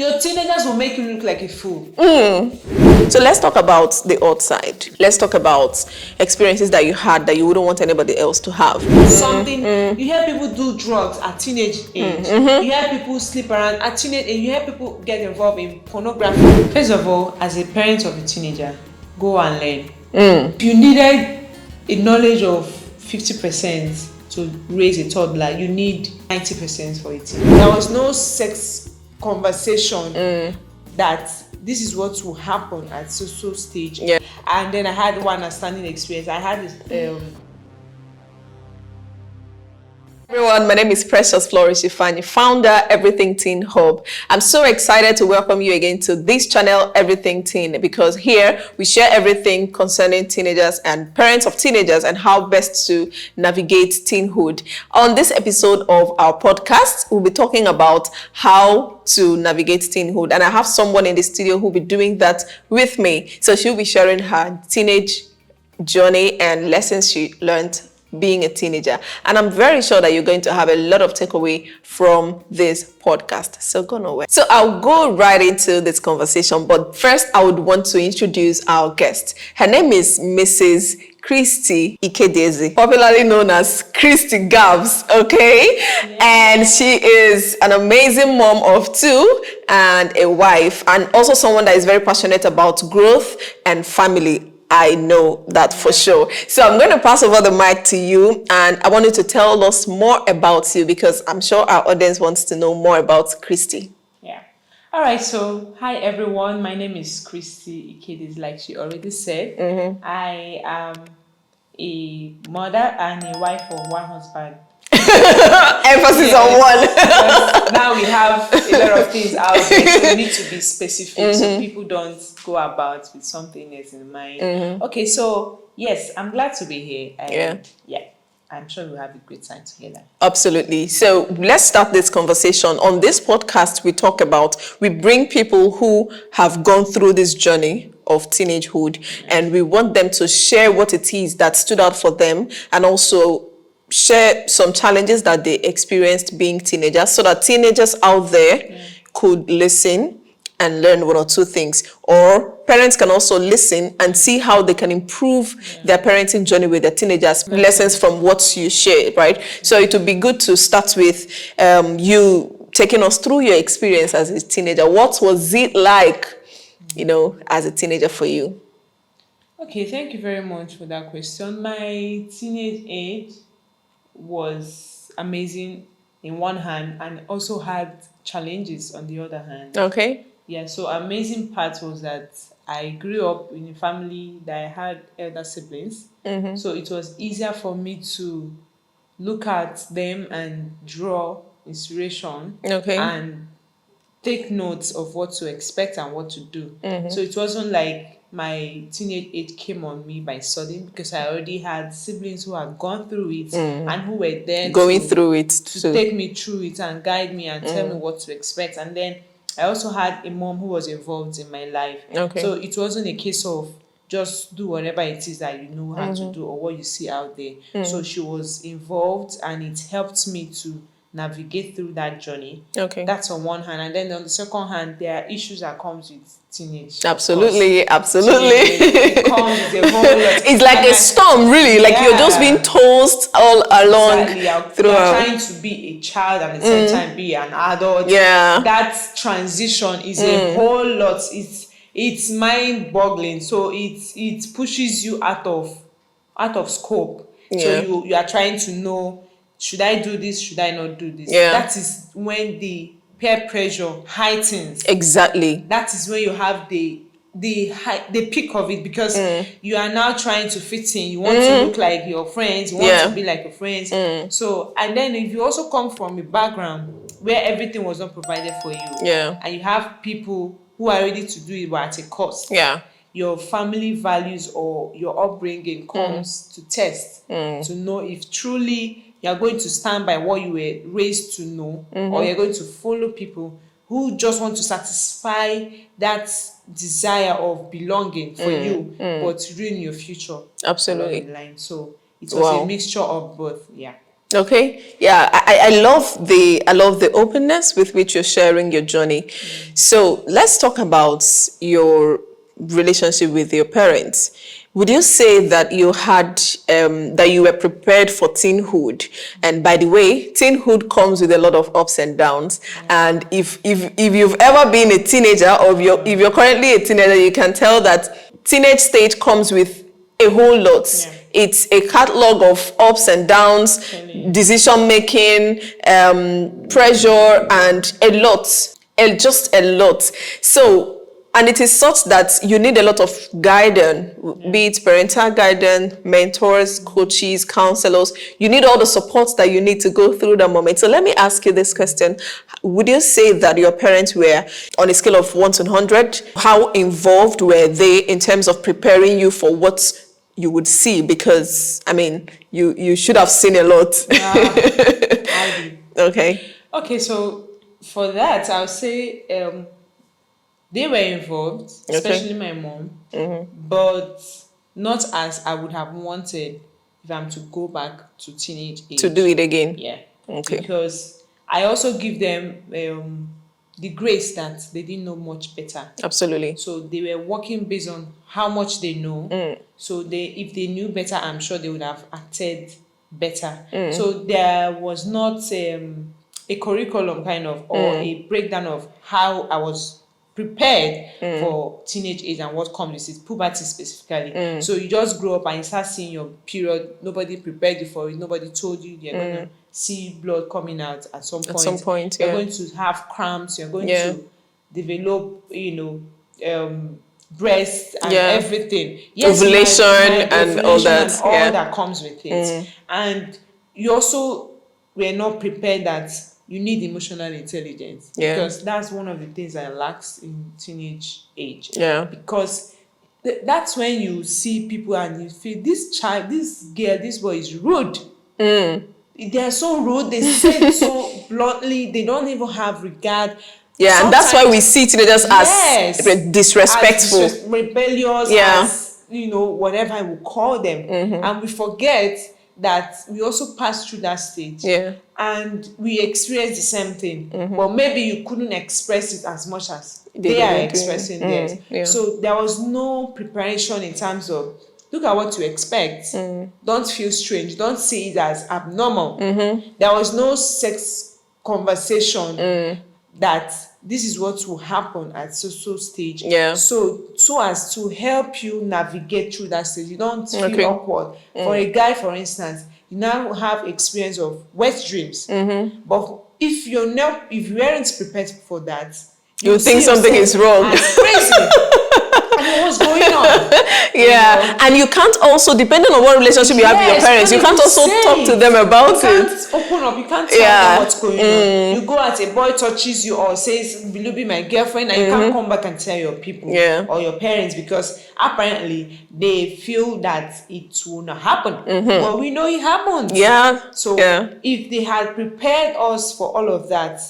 Your teenagers will make you look like a fool. So let's talk about the outside. Let's talk about experiences that you had that you wouldn't want anybody else to have. You hear people do drugs at teenage age. You hear people sleep around at teenage age. You hear people get involved in pornography. First of all, as a parent of a teenager, go and learn. If you needed a knowledge of 50% to raise a toddler, you need 90% for it. There was no sex conversation that this is what will happen at so stage. Yeah. And then I had one outstanding experience. I had this Everyone, my name is Precious Flourish Ifani, founder Everything Teen Hub. I'm so excited to welcome you again to this channel, Everything Teen, because here we share everything concerning teenagers and parents of teenagers and how best to navigate teenhood. On this episode of our podcast, we'll be talking about how to navigate teenhood, and I have someone in the studio who'll be doing that with me. So she'll be sharing her teenage journey and lessons she learned being a teenager, and I'm very sure that you're going to have a lot of takeaway from this podcast, so go nowhere. So I'll go right into this conversation, but first I would want to introduce our guest. Her name is Mrs. Christy Ikedieze, popularly known as Christy Gabs, okay? Yeah. And she is an amazing mom of two and a wife, and also someone that is very passionate about growth and family. I know that for sure. So I'm going to pass over the mic to you, and I want you to tell us more about you because I'm sure our audience wants to know more about Christy. Yeah. All right. So, hi everyone. My name is Christy Ikedieze, like she already said. I am a mother and a wife of one husband. Emphasis on one. Now we have a lot of things out there, so we need to be specific so people don't go about with something else in mind. Okay, so yes, I'm glad to be here. Yeah, I'm sure we'll have a great time together. Absolutely. So let's start this conversation. On this podcast, we bring people who have gone through this journey of teenagehood, and we want them to share what it is that stood out for them, and also share some challenges that they experienced being teenagers, so that teenagers out there could listen and learn one or two things, or parents can also listen and see how they can improve their parenting journey with their teenagers. Lessons from what you share, right? So it would be good to start with you taking us through your experience as a teenager. What was it like, as a teenager for you? Okay, thank you very much for that question. My teenage age was amazing in one hand and also had challenges on the other hand. Okay. Yeah, so amazing part was that I grew up in a family that I had elder siblings. So it was easier for me to look at them and draw inspiration and take notes of what to expect and what to do. So it wasn't like my teenage age came on me by sudden, because I already had siblings who had gone through it and who were there to take me through it and guide me and tell me what to expect. And then I also had a mom who was involved in my life. So it wasn't a case of just do whatever it is that you know how to do or what you see out there. So she was involved, and it helped me to navigate through that journey. That's on one hand. And then on the second hand, there are issues that comes with teenage. Absolutely. It comes with a whole lot. It's like a storm, really. Like you're just being tossed all along throughout. You're trying to be a child and at the same time be an adult. That transition is a whole lot. It's mind-boggling. So it pushes you out of scope. So you are trying to know, should I do this? Should I not do this? That is when the peer pressure heightens. Exactly. That is when you have the peak of it, because you are now trying to fit in. You want to look like your friends. You want to be like your friends. So, and then if you also come from a background where everything was not provided for you, and you have people who are ready to do it but at a cost. Your family values or your upbringing comes to test to know if truly you're going to stand by what you were raised to know, or you're going to follow people who just want to satisfy that desire of belonging for you, but ruin your future. Absolutely. So it was a mixture of both. Okay. Yeah, I love the openness with which you're sharing your journey. So let's talk about your relationship with your parents. Would you say that you had that you were prepared for teenhood? And by the way, teenhood comes with a lot of ups and downs. And if you've ever been a teenager, or if you're currently a teenager, you can tell that teenage stage comes with a whole lot. Yeah. It's a catalog of ups and downs, decision making, pressure, and a lot, just a lot. So, and it is such that you need a lot of guidance, be it parental guidance, mentors, coaches, counselors. You need all the support that you need to go through that moment. So let me ask you this question. Would you say that your parents were, on a scale of 1 to 100, how involved were they in terms of preparing you for what you would see? Because, I mean, you should have seen a lot. I do. Okay. Okay, so for that, I'll say they were involved, especially my mom, but not as I would have wanted if I'm to go back to teenage age. To do it again. Yeah. Okay. Because I also give them the grace that they didn't know much better. Absolutely. So they were working based on how much they know. So if they knew better, I'm sure they would have acted better. So there was not a curriculum kind of, or a breakdown of how I was prepared for teenage age and what comes with it, puberty specifically. So you just grow up and you start seeing your period. Nobody prepared you for it. Nobody told you you're going to see blood coming out at some point. At some point, You're going to have cramps. You're going to develop, breast and everything. Yes, ovulation and all that. And all that comes with it. And you also were not prepared that you need emotional intelligence, because that's one of the things that lacks in teenage age. Because that's when you see people and you feel this child, this girl, this boy is rude. They are so rude. They say it so bluntly. They don't even have regard. Yeah, and that's why we see teenagers as disrespectful, as rebellious, as whatever I will call them, and we forget that we also passed through that stage. And we experienced the same thing, but maybe you couldn't express it as much as they are expressing theirs. So there was no preparation in terms of, look at what you expect. Don't feel strange. Don't see it as abnormal. There was no sex conversation that this is what will happen at so stage. So as to help you navigate through that stage, you don't feel awkward. For a guy, for instance, you now have experience of wet dreams. But if you weren't prepared for that, you think something is wrong. Crazy. I mean, what's going on? And you can't also, depending on what relationship you have with your parents, you can't also talk to them about it. You can't open up. You can't tell them what's going on. You go out, a boy touches you or says, "Will you be my girlfriend?" and you can't come back and tell your people or your parents, because apparently they feel that it will not happen. But we know it happens. So if they had prepared us for all of that,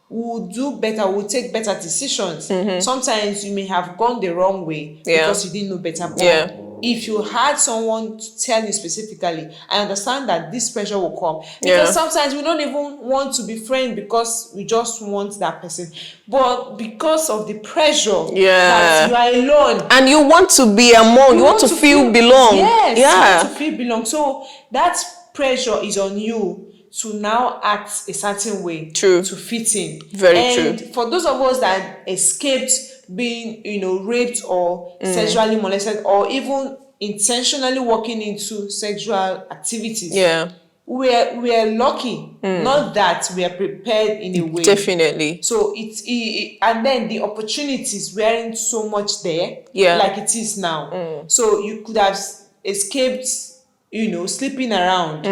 we'll do better, we'll take better decisions. Sometimes you may have gone the wrong way because you didn't know better. But if you had someone to tell you specifically, I understand that this pressure will come. Because sometimes we don't even want to be friends because we just want that person. But because of the pressure that you are alone. And you want to be among, you want to feel belong. Yes, you want to feel belong. So that pressure is on you to now act a certain way to fit in. Very true. And for those of us that escaped being, raped or sexually molested, or even intentionally walking into sexual activities, we are lucky. Not that we are prepared in a way. Definitely. So and then the opportunities weren't so much there, like it is now. So you could have escaped, sleeping around,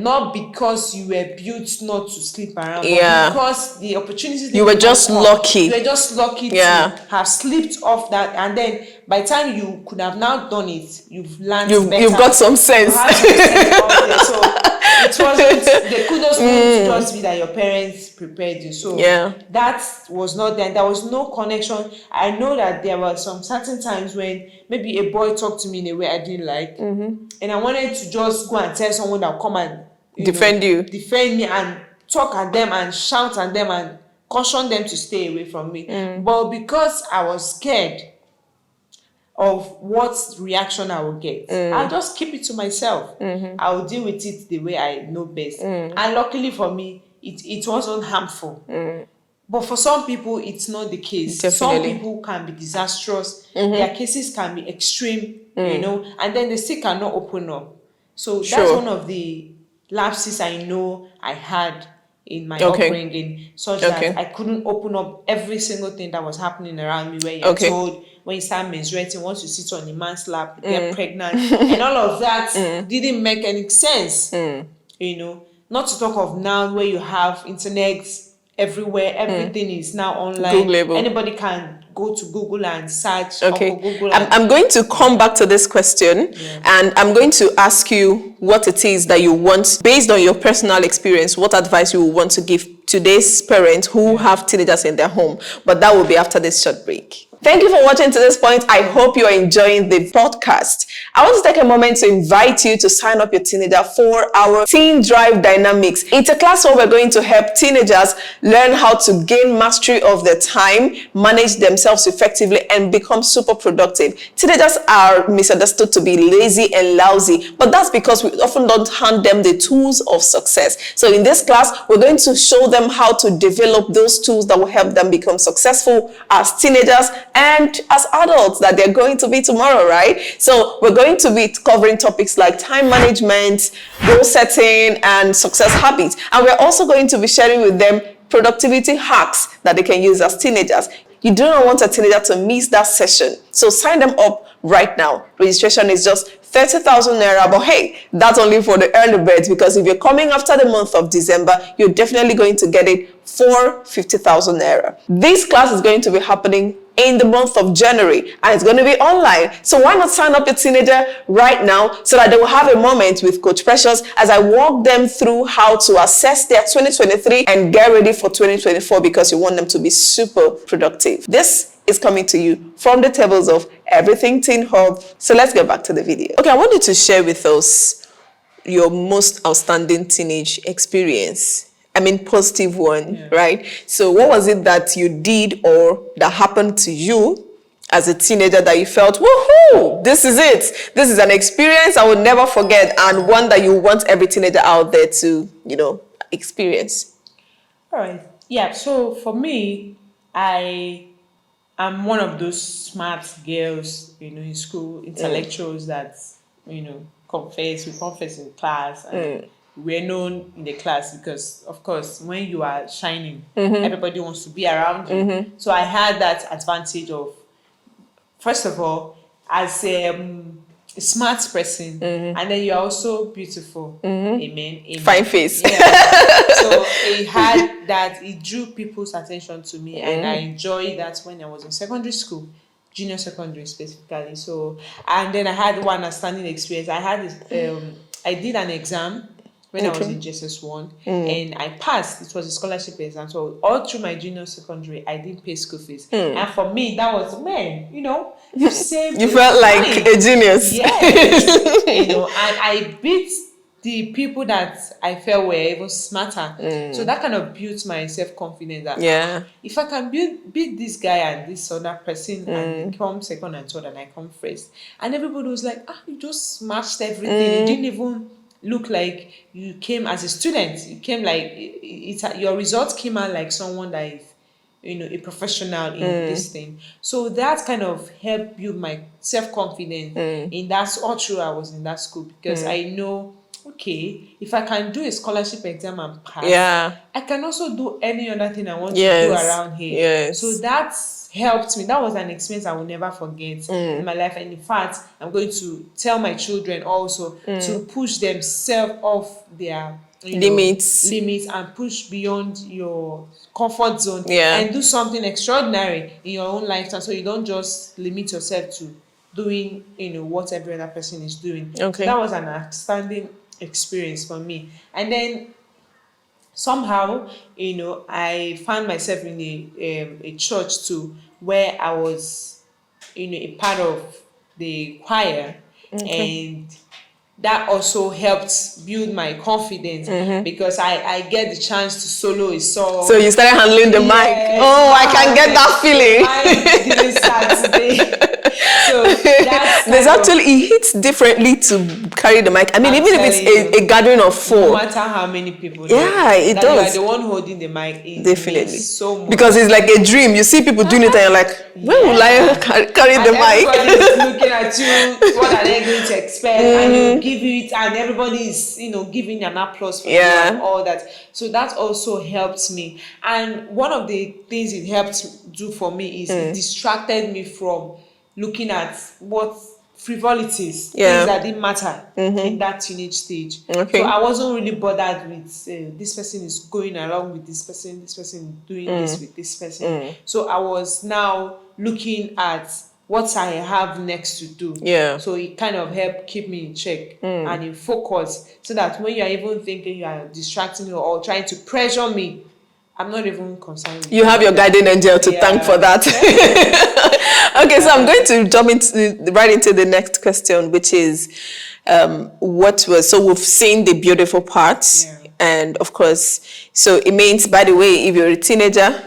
not because you were built not to sleep around, but because the opportunities you were just lucky. You were just lucky to have slipped off that, and then by the time you could have now done it, you've learned better. You've got some sense. So it wasn't the kudos wouldn't just be that your parents prepared you. So that was not there. There was no connection. I know that there were some certain times when maybe a boy talked to me in a way I didn't like, and I wanted to just go and tell someone that will come and defend me and talk at them and shout at them and caution them to stay away from me. But because I was scared of what reaction I will get, I'll just keep it to myself. I'll deal with it the way I know best. And luckily for me, it wasn't harmful. But for some people, it's not the case. Some Definitely. people can be disastrous. Their cases can be extreme, and then they still cannot open up. So that's one of the lapses I know I had in my upbringing, such that I couldn't open up every single thing that was happening around me. When you're told, when you start menstruating, once you sit on a man's lap, you get pregnant, and all of that didn't make any sense. Not to talk of now where you have internet everywhere, everything is now online. Googleable. Anybody can go to Google and search. Google I'm going to come back to this question, and I'm going to ask you what it is that you want, based on your personal experience, what advice you want to give today's parents who have teenagers in their home. But that will be after this short break. Thank you for watching to this point. I hope you're enjoying the podcast. I want to take a moment to invite you to sign up your teenager for our Teen Drive Dynamics. It's a class where we're going to help teenagers learn how to gain mastery of their time, manage themselves effectively, and become super productive. Teenagers are misunderstood to be lazy and lousy, but that's because we often don't hand them the tools of success. So in this class, we're going to show them how to develop those tools that will help them become successful as teenagers and as adults that they're going to be tomorrow, right? So we're going to be covering topics like time management, goal setting, and success habits. And we're also going to be sharing with them productivity hacks that they can use as teenagers. You do not want a teenager to miss that session. So sign them up right now. Registration is just 30,000 naira, but hey, that's only for the early birds, because if you're coming after the month of December, you're definitely going to get it for 50,000 naira. This class is going to be happening in the month of January, and it's going to be online. So why not sign up your teenager right now so that they will have a moment with Coach Precious as I walk them through how to assess their 2023 and get ready for 2024, because you want them to be super productive. This is coming to you from the tables of Everything Teen Hub. So let's get back to the video. Okay, I want you to share with us your most outstanding teenage experience. I mean, positive one, right? So what was it that you did or that happened to you as a teenager that you felt, woohoo, this is it. This is an experience I will never forget, and one that you want every teenager out there to, experience. All right. Yeah. So for me, I'm one of those smart girls, in school, intellectuals that, we confess in class, and we're known in the class because, of course, when you are shining, everybody wants to be around you. So I had that advantage of, first of all, as a smart person, and then you're also beautiful. Amen. Amen. Fine face. Yeah. So it drew people's attention to me, and I enjoyed that when I was in secondary school, junior secondary specifically. So, and then I had one outstanding experience. I did an exam when I was in JSS1, and I passed. It was a scholarship exam. So all through my junior secondary, I didn't pay school fees. And for me, that was, you saved. You felt like a genius. Yes. And I beat the people that I felt were even smarter. So that kind of built my self-confidence that if I can beat this guy and this other person and come second and third and I come first. And everybody was like, you just smashed everything. You didn't even look like you came as a student. You came like your results came out like someone that is, a professional in this thing. So that kind of helped build my self-confidence in that all through I was in that school, because I know, okay, if I can do a scholarship exam and pass, I can also do any other thing I want to do around here. So that helped me. That was an experience I will never forget in my life. And in fact, I'm going to tell my children also to push themselves off their limits and push beyond your comfort zone and do something extraordinary in your own lifetime, so you don't just limit yourself to doing what every other person is doing. So that was an outstanding experience for me. And then somehow I found myself in a church too, where I was a part of the choir, and that also helped build my confidence because I get the chance to solo a song. So you started handling the mic. Oh, I can get that feeling. Mine didn't start today. So that's there's actually, it hits differently to carry the mic. I mean, even if it's a gathering of 4. No matter how many people. Yeah, it that does. You are the one holding the mic. It Definitely. means so much. Because it's like a dream. You see people doing it and you're like, when will I carry the mic? Everybody's looking at you. What are they going to expect? And you give it, and everybody's, giving an applause for you and all that. So that also helped me. And one of the things it helped do for me is it distracted me from looking at what frivolities, things that didn't matter in that teenage stage. Okay. So I wasn't really bothered with this person is going along with this person doing this with this person. So I was now looking at what I have next to do. Yeah. So it kind of helped keep me in check and in focus, so that when you are even thinking you are distracting me or trying to pressure me, I'm not even concerned. You have your guardian angel to thank for that. Okay, so I'm going to jump right into the next question, which is so we've seen the beautiful parts, and of course, so it means, by the way, if you're a teenager,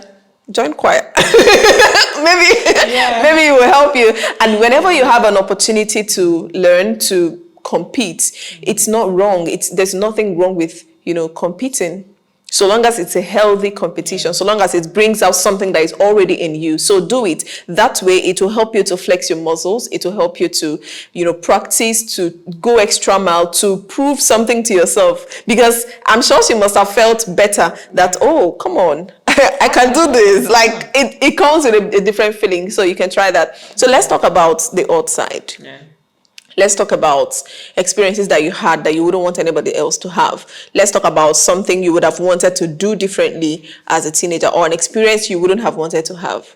join choir. maybe it will help you. And whenever you have an opportunity to learn to compete, it's not wrong. There's nothing wrong with competing, so long as it's a healthy competition, so long as it brings out something that is already in you. So do it. That way, it will help you to flex your muscles. It will help you to, practice, to go extra mile, to prove something to yourself. Because I'm sure she must have felt better that, oh, come on, I can do this. Like, it comes with a different feeling. So you can try that. So let's talk about the outside. Yeah. Let's talk about experiences that you had that you wouldn't want anybody else to have. Let's talk about something you would have wanted to do differently as a teenager, or an experience you wouldn't have wanted to have.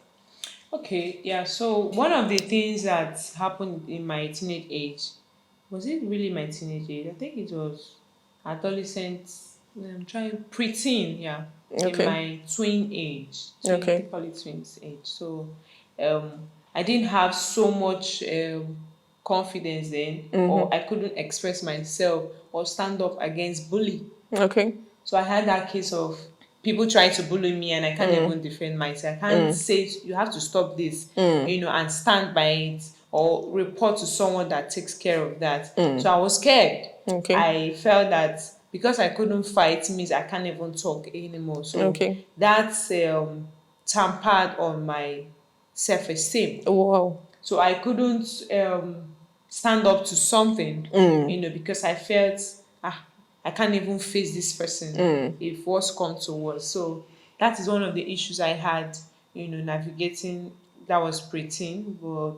Okay, yeah. So one of the things that happened in my teenage age, was it really my teenage age? I think it was adolescence. I'm trying preteen, yeah. Okay. In my twin age. Okay. Call it twins age. So I didn't have so much confidence then, or I couldn't express myself or stand up against bully. Okay. So I had that case of people trying to bully me and I can't even defend myself. I can't say you have to stop this, and stand by it or report to someone that takes care of that. So I was scared. Okay. I felt that because I couldn't fight means I can't even talk anymore. So that's tampered on my self-esteem. Wow. So I couldn't stand up to something, because I felt, I can't even face this person if worse comes to worse. So that is one of the issues I had, navigating. That was preteen. But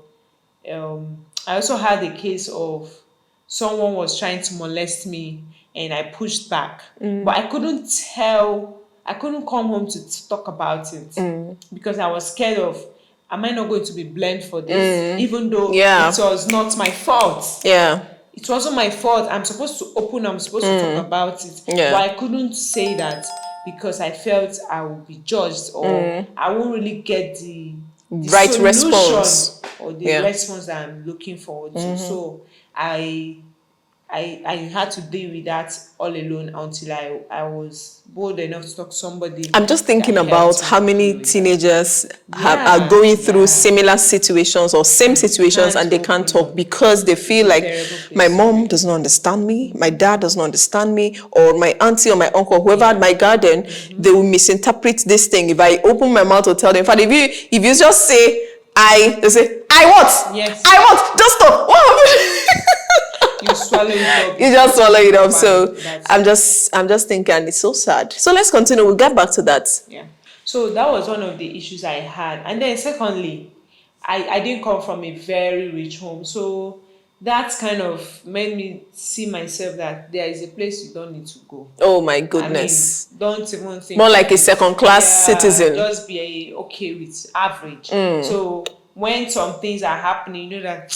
I also had a case of someone was trying to molest me and I pushed back. But I couldn't come home to talk about it because I was scared of, am I not going to be blamed for this? Even though it was not my fault. Yeah. It wasn't my fault. I'm supposed to open, I'm supposed to talk about it. Yeah. But I couldn't say that because I felt I would be judged, or I won't really get the right response or the response that I'm looking forward to. So I had to deal with that all alone until I was bold enough to talk to somebody. I'm just thinking about how many teenagers are going through similar situations or same situations and they can't talk because they feel like my mom does not understand me, my dad does not understand me, or my auntie or my uncle, whoever at my garden, they will misinterpret this thing. If I open my mouth to tell them, in fact, if you just say they say, I what? Yes. I what? Just stop. What happened? You swallow it up. You just swallow it up. So I'm just thinking, it's so sad. So let's continue. We'll get back to that. Yeah. So that was one of the issues I had. And then secondly, I didn't come from a very rich home. So that kind of made me see myself that there is a place you don't need to go. Oh my goodness. I mean, don't even think. More like a second-class citizen. Just be okay with average. So when some things are happening, you know that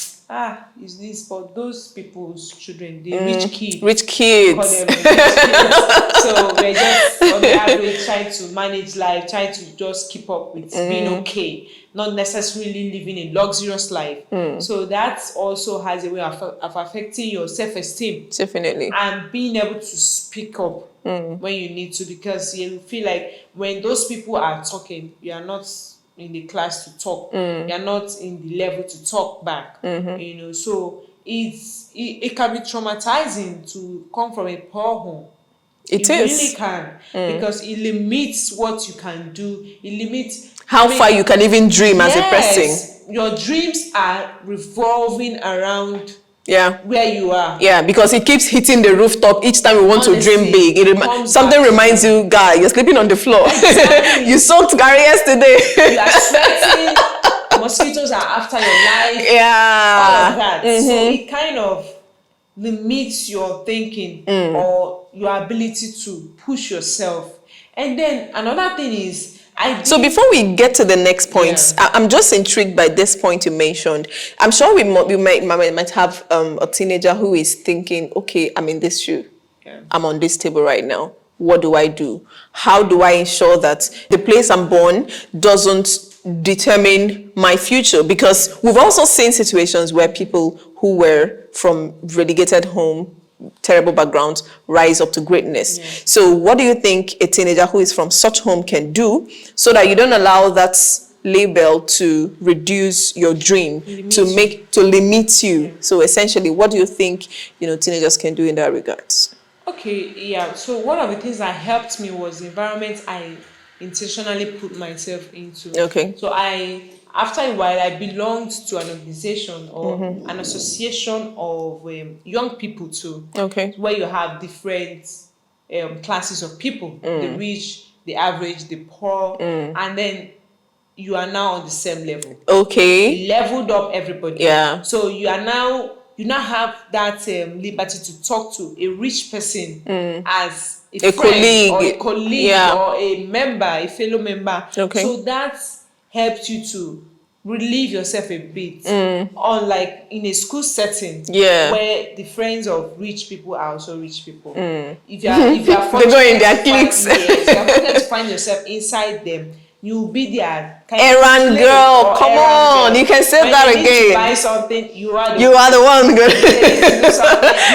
is this, but those people's children, the rich kids, Rich we call kids. them rich kids. So we're just on the average trying to manage life, trying to just keep up with being okay, not necessarily living a luxurious life. So that also has a way of affecting your self-esteem Definitely. and being able to speak up when you need to, because you feel like when those people are talking, you are not in the class to talk, you're not in the level to talk back, so it can be traumatizing to come from a poor home. It Really is. can, because it limits what you can do. It limits How far you can even dream as a person. yes, your dreams are revolving around Yeah. where you are. Yeah, because it keeps hitting the rooftop each time we want to dream Honestly, big. Something reminds you, guy, you're sleeping on the floor. Exactly. You soaked Gary yesterday. You are sweating, mosquitoes are after your life, Yeah. all of that. So it kind of limits your thinking or your ability to push yourself. And then another thing is, So before we get to the next points, I'm just intrigued by this point you mentioned. I'm sure we might have a teenager who is thinking, okay, I'm in this shoe. I'm on this table right now. What do I do? How do I ensure that the place I'm born doesn't determine my future? Because we've also seen situations where people who were from relegated home, terrible backgrounds, rise up to greatness. Yeah. So what do you think a teenager who is from such home can do so that you don't allow that label to reduce your dream, to limit you? Yeah. So essentially, what do you think teenagers can do in that regards? Okay, yeah. So one of the things that helped me was the environment I intentionally put myself into. Okay. So after a while, I belonged to an organization or an association of young people too. Okay. Where you have different classes of people, the rich, the average, the poor, and then you are now on the same level. Okay. Leveled up everybody. Yeah. So you now have that liberty to talk to a rich person as a friend colleague. or a colleague, Yeah. or a member, a fellow member. Okay. So that helps you to relieve yourself a bit. Unlike in a school setting, Yeah. where the friends of rich people are also rich people. If you are They go in their cliques. if you are fortunate to find yourself inside them, you'll be their kind Errand of girl, come on, you can say that when you need to again. buy something, you are the one good.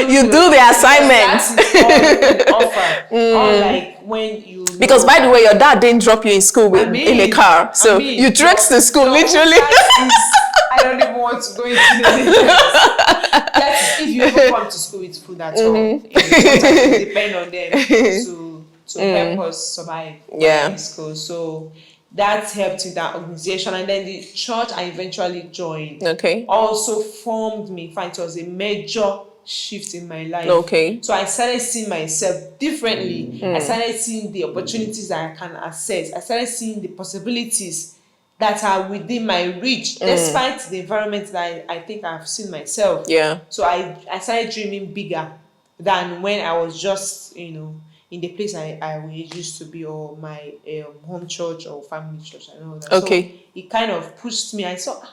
you do the assignment. That is all you can offer. Unlike when you Because by the way, your dad didn't drop you in school in a car, so you trekked to school literally. I don't even want to go into the details. If you ever come to school with food at all, sometimes it depends on them to help us survive in school. So that helped in that organization. And then the church I eventually joined also formed me. In fact, it was a major shift in my life. Okay. So I started seeing myself differently. I started seeing the opportunities that I can access. I started seeing the possibilities that are within my reach, despite the environment that I think I've seen myself. Yeah. So I started dreaming bigger than when I was just, in the place I used to be, or my home church or family church. I know that. Okay. So it kind of pushed me. I saw,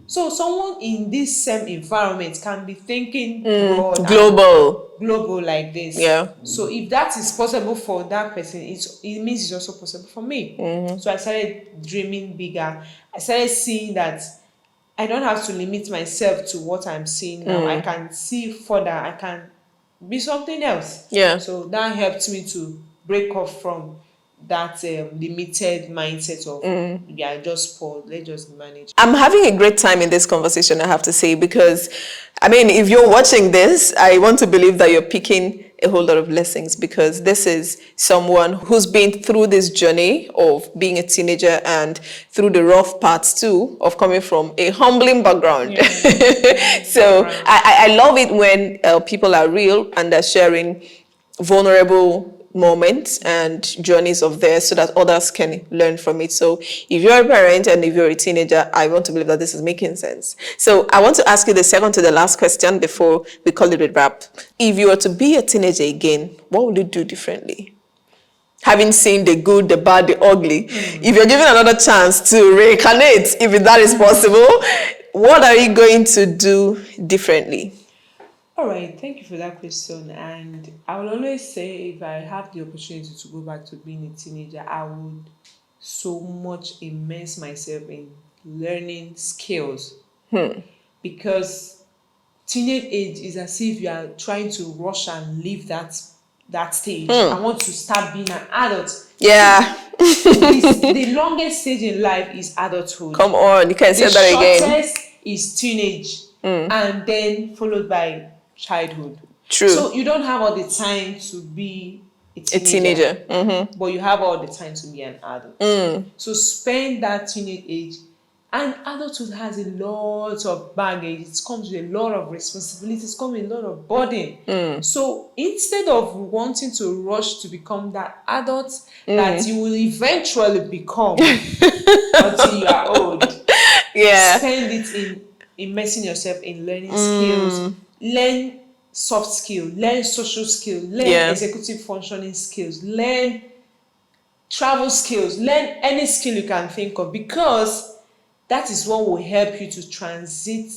so someone in this same environment can be thinking broad, global like this. Yeah. So if that is possible for that person, it means it's also possible for me. So I started dreaming bigger. I started seeing that I don't have to limit myself to what I'm seeing now. I can see further. I can be something else. Yeah. So that helped me to break off from that limited mindset of just poor, let's just manage. I'm having a great time in this conversation, I have to say, because if you're watching this, I want to believe that you're picking a whole lot of lessons, because this is someone who's been through this journey of being a teenager and through the rough parts too of coming from a humbling background. So I love it when people are real and they're sharing vulnerable moments and journeys of theirs so that others can learn from it. So if you're a parent and if you're a teenager, I want to believe that this is making sense. So I want to ask you the second to the last question before we call it a wrap. If you were to be a teenager again, what would you do differently? Having seen the good, the bad, the ugly, if you're given another chance to reincarnate, if that is possible, what are you going to do differently? All right, thank you for that question. And I will always say, if I have the opportunity to go back to being a teenager, I would so much immerse myself in learning skills, because teenage age is as if you are trying to rush and leave that stage. I want to start being an adult. Yeah. The longest stage in life is adulthood. Come on, you can say that again. The shortest is teenage, and then followed by childhood. True. So you don't have all the time to be a teenager. But you have all the time to be an adult. So spend that teenage age. And adulthood has a lot of baggage. It comes with a lot of responsibilities, comes with a lot of burden. So instead of wanting to rush to become that adult that you will eventually become until you are old, spend it in immersing yourself in learning skills. Learn soft skills, learn social skills, learn executive functioning skills, learn travel skills, learn any skill you can think of, because that is what will help you to transit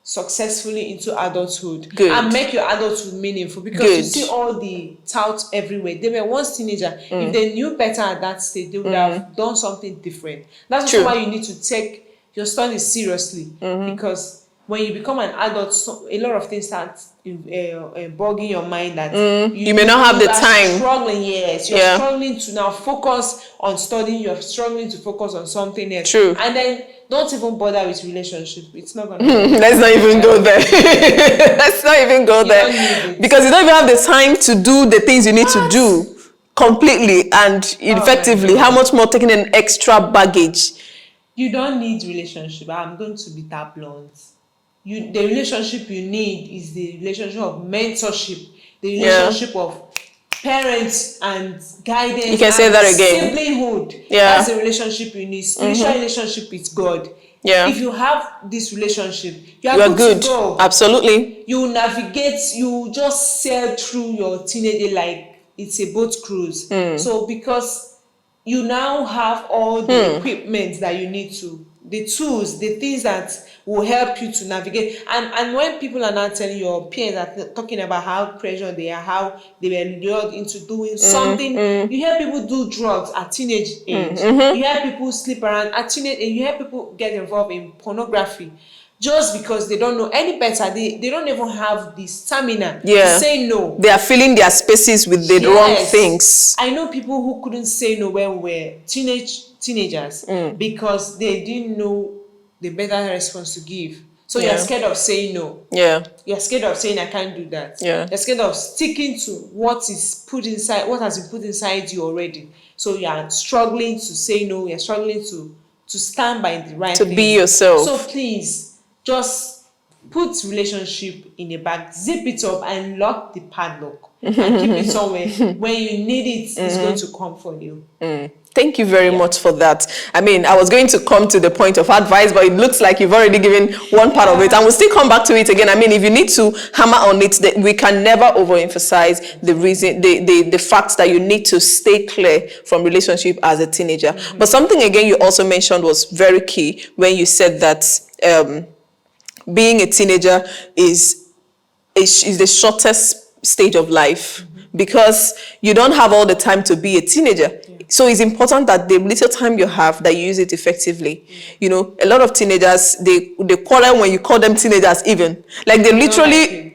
successfully into adulthood. Good. And make your adulthood meaningful, because you see all the touts everywhere. They were once teenager. If they knew better at that stage, they would have done something different. That's also why you need to take your studies seriously, because when you become an adult, a lot of things start bugging your mind, that you may not have the time. Struggling, yes, you're struggling to now focus on studying. You're struggling to focus on something else. True. And then don't even bother with relationship. It's not gonna. Let's not even go there. Let's not even go there, because you don't even have the time to do the things you need to do completely and effectively. How much more taking an extra baggage? You don't need relationship. I'm going to be that blunt. The relationship you need is the relationship of mentorship, the relationship of parents and guidance. You can say that again. Siblinghood. That's the relationship you need. Spiritual relationship with God. If you have this relationship, you are good to go. Absolutely. You navigate. You just sail through your teenage like it's a boat cruise. So because you now have all the equipment that you need to, the tools, the things that will help you to navigate. And when people are not telling your peers, are talking about how pressured they are, how they were lured into doing something, you hear people do drugs at teenage age. You hear people sleep around at teenage age. You hear people get involved in pornography. Just because they don't know any better, they don't even have the stamina to say no. They are filling their spaces with the wrong things. I know people who couldn't say no when we were teenagers because they didn't know the better response to give. So you're scared of saying no. You're scared of saying I can't do that. You're scared of sticking to what is put inside, what has been put inside you already. So you are struggling to say no. You're struggling to stand by the right thing. To be yourself. So please, just put relationship in a bag, zip it up and lock the padlock and keep it somewhere. When you need it, it's going to come for you. Thank you very much for that. I mean, I was going to come to the point of advice, but it looks like you've already given one part of it, and we'll still come back to it again. I mean, if you need to hammer on it, that we can never overemphasize the reason, the fact that you need to stay clear from relationship as a teenager. But something again you also mentioned was very key when you said that being a teenager is the shortest stage of life, because you don't have all the time to be a teenager. So it's important that the little time you have, that you use it effectively. You know, a lot of teenagers, they quarrel when you call them teenagers even. Like they literally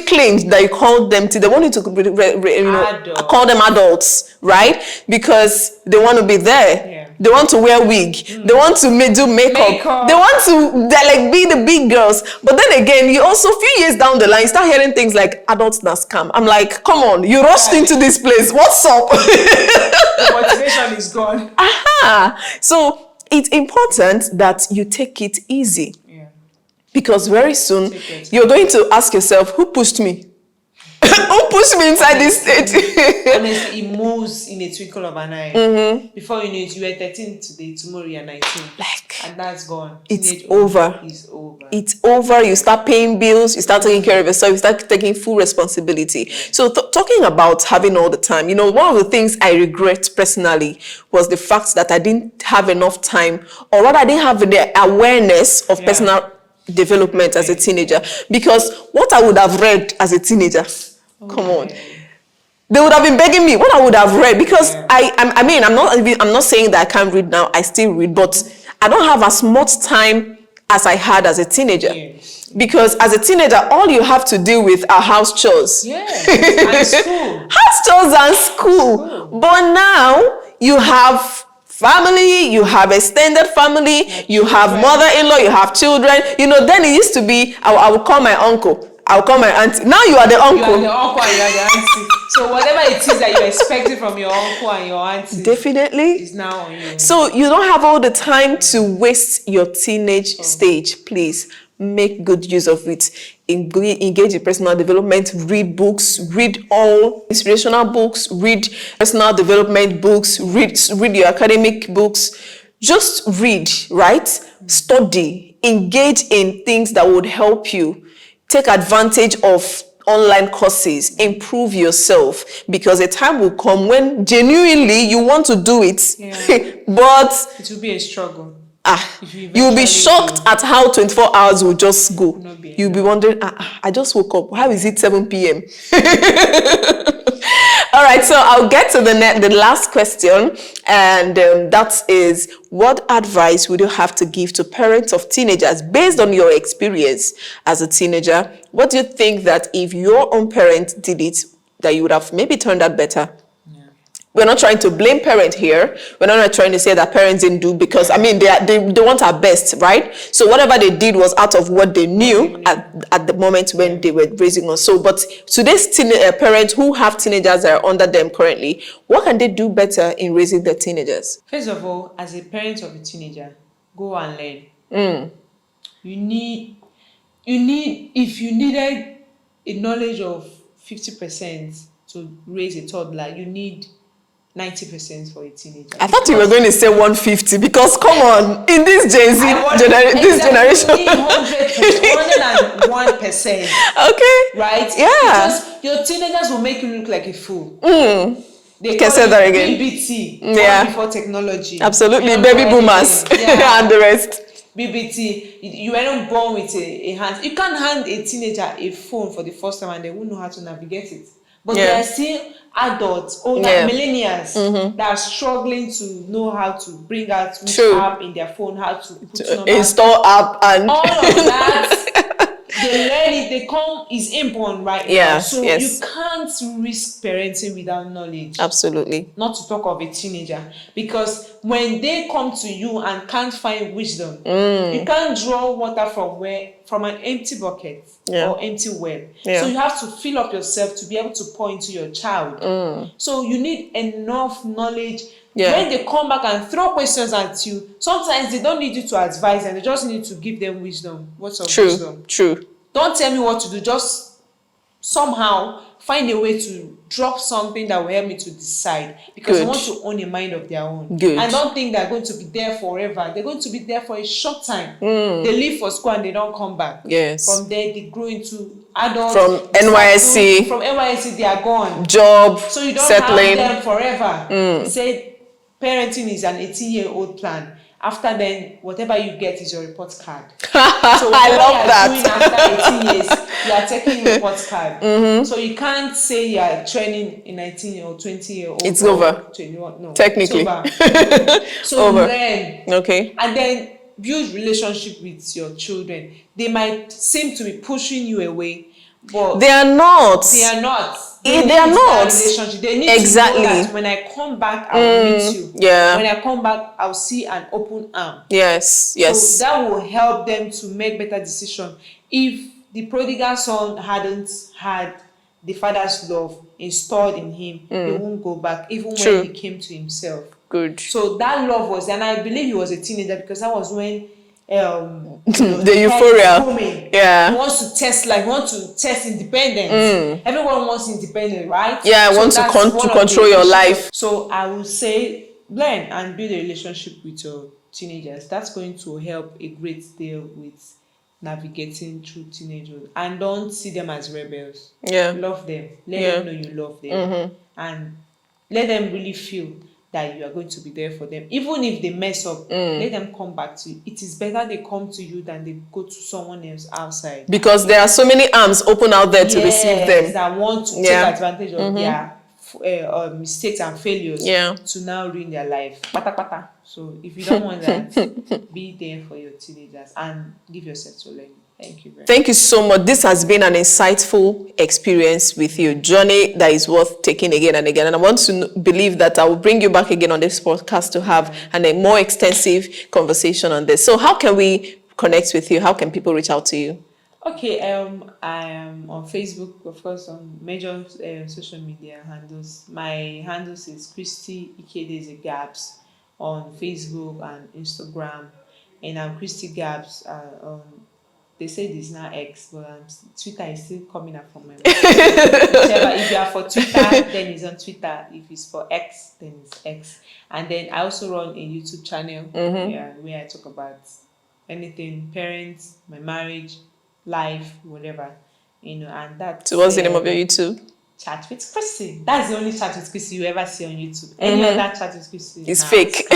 claim that you call them, they want you to call them adults, right? Because they want to be there. They want to wear wig. They want to do makeup. They want to be the big girls. But then again, you also, a few years down the line, start hearing things like adults na scam. I'm like, come on, you rushed into this place. What's up? The motivation is gone. So it's important that you take it easy. Because very soon, you're going to ask yourself, who pushed me? Who pushed me inside this stage? Honestly, it moves in a twinkle of an eye. Before you know it, you were 13 today, tomorrow you're 19. Like, and that's gone. it's Teenage over. Is over. It's over. You start paying bills. You start taking care of yourself. You start taking full responsibility. So talking about having all the time, you know, one of the things I regret personally was the fact that I didn't have enough time, or rather I didn't have the awareness of personal development as a teenager. Because what I would have read as a teenager, come on, they would have been begging me what I would have read, because I mean, I'm not saying that I can't read now. I still read, but I don't have as much time as I had as a teenager. Yes. Because as a teenager, all you have to deal with are house chores. Yes, and school. House chores and school. But now you have family, you have extended family, you have mother-in-law, you have children. You know, then it used to be, I would call my uncle, I'll call my auntie. Now you are the uncle. You are the uncle and you are the auntie. So whatever it is that you're expecting from your uncle and your auntie, definitely is now on you. So you don't have all the time to waste your teenage stage. Please make good use of it. Engage in personal development. Read books. Read all inspirational books. Read personal development books. Read your academic books. Just read, right? Study. Engage in things that would help you. Take advantage of online courses, improve yourself, because a time will come when genuinely you want to do it, but it will be a struggle. You'll be shocked at how 24 hours will just go. You'll be wondering, I just woke up. How is it 7 p.m.? All right, so I'll get to the last question, and that is, what advice would you have to give to parents of teenagers based on your experience as a teenager? What do you think that if your own parent did it, that you would have maybe turned out better? We're not trying to blame parents here. We're not trying to say that parents didn't do, because I mean they want our best, right? So whatever they did was out of what they knew at the moment when they were raising us. So, but today's parents who have teenagers that are under them currently, what can they do better in raising their teenagers? First of all, as a parent of a teenager, go and learn. You need if you needed a knowledge of 50% to raise a toddler, you need 90% for a teenager. I thought you were going to say 150, because come on, in this Gen Z this generation, 101%. Okay, right? Yeah, because your teenagers will make you look like a fool. They can say that again. BBT, before technology. Absolutely, baby boomers and the rest. BBT, you were not born with a hand. You can't hand a teenager a phone for the first time and they won't know how to navigate it. But there are still adults, millennials, that are struggling to know how to bring out which app in their phone, how to put install app, and all of that. They learn it. They come is inborn right now. So you can't risk parenting without knowledge. Absolutely. Not to talk of a teenager, because when they come to you and can't find wisdom, you can't draw water from an empty bucket or empty well. So you have to fill up yourself to be able to pour into your child. So you need enough knowledge. When they come back and throw questions at you, sometimes they don't need you to advise them. They just need to give them wisdom. What's of wisdom? True. Don't tell me what to do. Just somehow find a way to drop something that will help me to decide, because they want to own a mind of their own. And don't think they're going to be there forever. They're going to be there for a short time. They leave for school and they don't come back. From there they grow into adults. From NYSC they are gone. Job, so you don't settling. have them forever. They say parenting is an 18-year-old plan. After then, whatever you get is your report card. So I love that. Doing after 18 years, you are taking your report card. So you can't say you are training a 19 or 20-year-old. It's over. 21, no. Technically. It's over. So over. Learn. Okay. And then build relationship with your children. They might seem to be pushing you away, but they are not. They are not. They are not. Relationship. They need to know that when I come back, I'll meet you. When I come back, I'll see an open arm. Yes. So that will help them to make better decisions. If the prodigal son hadn't had the father's love installed in him, he won't go back, even when he came to himself. Good. So that love was, and I believe he was a teenager, because that was when The euphoria. Booming. Yeah. He wants to test, like, want to test independence. Everyone wants independence, right? Yeah, I want to that's one of control the your issues. life. So I would say learn and build a relationship with your teenagers. That's going to help a great deal with navigating through teenagehood. And don't see them as rebels. Yeah. Love them. Let Yeah. them know you love them. And let them really feel that you are going to be there for them. Even if they mess up, let them come back to you. It is better they come to you than they go to someone else outside. Because there are so many arms open out there to receive them. That want to take advantage of their mistakes and failures to now ruin their life. Pata pata. So if you don't want that, be there for your teenagers and give yourself to learn. Thank you very much. Thank you so much. This has been an insightful experience with you, journey that is worth taking again and again. And I want to believe that I will bring you back again on this podcast to have a more extensive conversation on this. So how can we connect with you? How can people reach out to you? Okay, I am on Facebook, of course, on major social media handles. My handles is Christy Ikedieze Gabs on Facebook and Instagram, and I'm Christy Gabs on. They say this now X, but Twitter is still coming up from my mind. Whichever, if you are for Twitter, then it's on Twitter. If it's for X, then it's X. And then I also run a YouTube channel where I talk about anything, parents, my marriage, life, whatever, and that's. So what's the name of your YouTube? Chat with Christy. That's the only Chat with Christy you ever see on YouTube. Any other Chat with Christy is fake.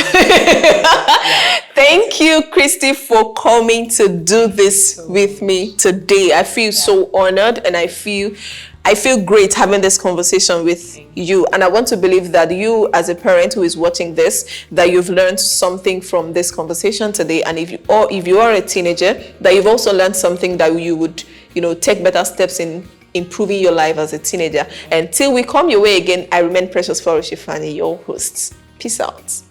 Thank you, Christy, for coming to do this with me today. I feel so honored, and I feel great having this conversation with you. And I want to believe that you, as a parent who is watching this, that you've learned something from this conversation today. And if you are a teenager, that you've also learned something that you would, take better steps in improving your life as a teenager. Until we come your way again, I remain Precious Florishifani, your host. Peace out.